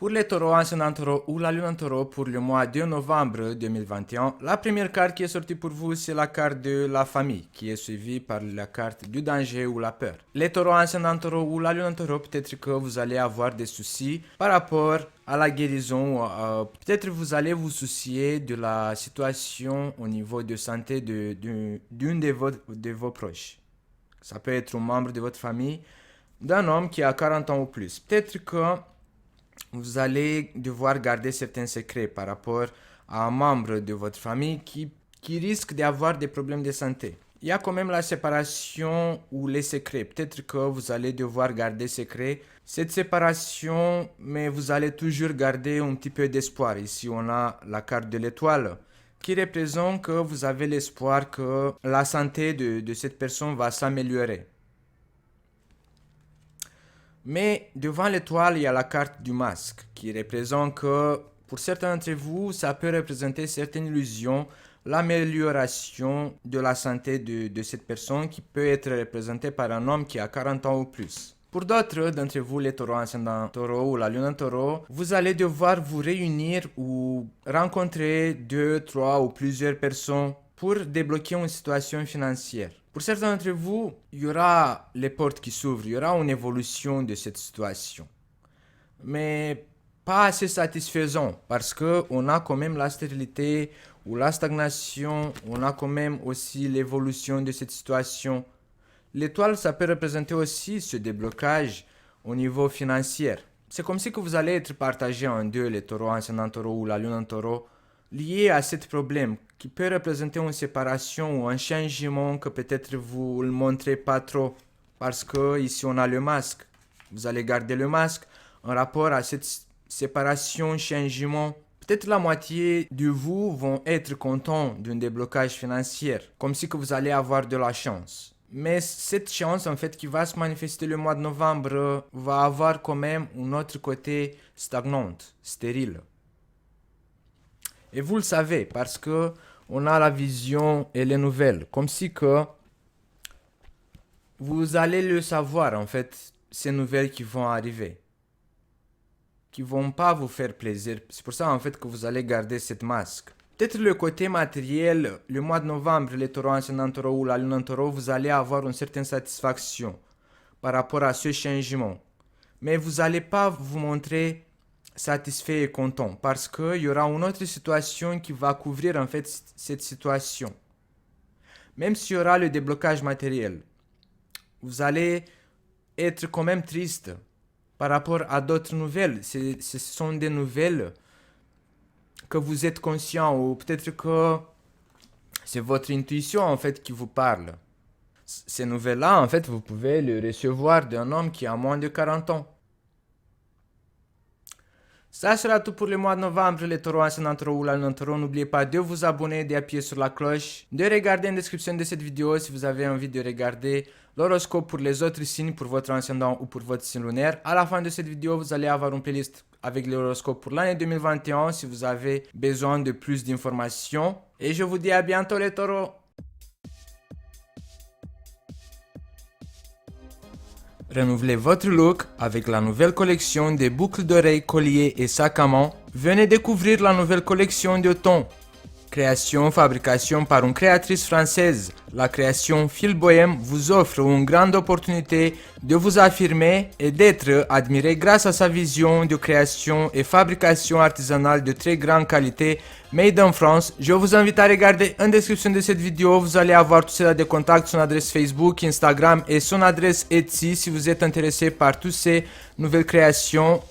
Pour les taureaux, ascendant taureau ou la lune en taureau pour le mois de novembre 2021, la première carte qui est sortie pour vous, c'est la carte de la famille, qui est suivie par la carte du danger ou la peur. Les taureaux, ascendant taureau ou la lune en taureau, peut-être que vous allez avoir des soucis par rapport à la guérison, peut-être vous allez vous soucier de la situation au niveau de santé d'une de vos proches. Ça peut être un membre de votre famille, d'un homme qui a 40 ans ou plus. Peut-être que vous allez devoir garder certains secrets par rapport à un membre de votre famille qui risque d'avoir des problèmes de santé. Il y a quand même la séparation ou les secrets. Peut-être que vous allez devoir garder secret cette séparation, mais vous allez toujours garder un petit peu d'espoir. Ici, on a la carte de l'étoile qui représente que vous avez l'espoir que la santé de cette personne va s'améliorer. Mais devant l'étoile, il y a la carte du masque qui représente que pour certains d'entre vous, ça peut représenter certaines illusions, l'amélioration de la santé de cette personne qui peut être représentée par un homme qui a 40 ans ou plus. Pour d'autres d'entre vous, les taureaux ascendant taureau ou la lune en taureau, vous allez devoir vous réunir ou rencontrer 2, 3 ou plusieurs personnes pour débloquer une situation financière. Pour certains d'entre vous, il y aura les portes qui s'ouvrent, il y aura une évolution de cette situation. Mais pas assez satisfaisant parce qu'on a quand même la stérilité ou la stagnation, on a quand même aussi l'évolution de cette situation. L'étoile, ça peut représenter aussi ce déblocage au niveau financier. C'est comme si que vous allez être partagé en deux, les taureaux ascendant taureau ou la lune en taureau, lié à ce problème qui peut représenter une séparation ou un changement que peut-être vous ne le montrez pas trop parce que ici on a le masque. Vous allez garder le masque en rapport à cette séparation, changement. Peut-être la moitié de vous vont être contents d'un déblocage financier, comme si que vous allez avoir de la chance. Mais cette chance en fait qui va se manifester le mois de novembre va avoir quand même un autre côté stagnante, stérile. Et vous le savez parce que on a la vision et les nouvelles. Comme si que vous allez le savoir en fait, ces nouvelles qui vont arriver. Qui vont pas vous faire plaisir. C'est pour ça en fait que vous allez garder cette masque. Peut-être le côté matériel, le mois de novembre, les taureaux ascendant taureau ou la lune en taureau, vous allez avoir une certaine satisfaction par rapport à ce changement. Mais vous n'allez pas vous montrer satisfait et content parce qu'il y aura une autre situation qui va couvrir en fait cette situation. Même s'il y aura le déblocage matériel, vous allez être quand même triste par rapport à d'autres nouvelles. Ce sont des nouvelles que vous êtes conscient ou peut-être que c'est votre intuition en fait qui vous parle. Ces nouvelles-là, en fait, vous pouvez les recevoir d'un homme qui a moins de 40 ans. Ça sera tout pour le mois de novembre, les taureaux ascendant taureau ou la lune en taureau. N'oubliez pas de vous abonner, d'appuyer sur la cloche, de regarder en description de cette vidéo si vous avez envie de regarder l'horoscope pour les autres signes, pour votre ascendant ou pour votre signe lunaire. À la fin de cette vidéo, vous allez avoir une playlist avec l'horoscope pour l'année 2021 si vous avez besoin de plus d'informations. Et je vous dis à bientôt les taureaux. Renouvelez votre look avec la nouvelle collection des boucles d'oreilles, colliers et sacs à main. Venez découvrir la nouvelle collection de thon. Création, fabrication par une créatrice française, la création Fil Bohème vous offre une grande opportunité de vous affirmer et d'être admiré grâce à sa vision de création et fabrication artisanale de très grande qualité, made in France. Je vous invite à regarder en description de cette vidéo, vous allez avoir tous ces contacts, son adresse Facebook, Instagram et son adresse Etsy si vous êtes intéressé par toutes ces nouvelles créations.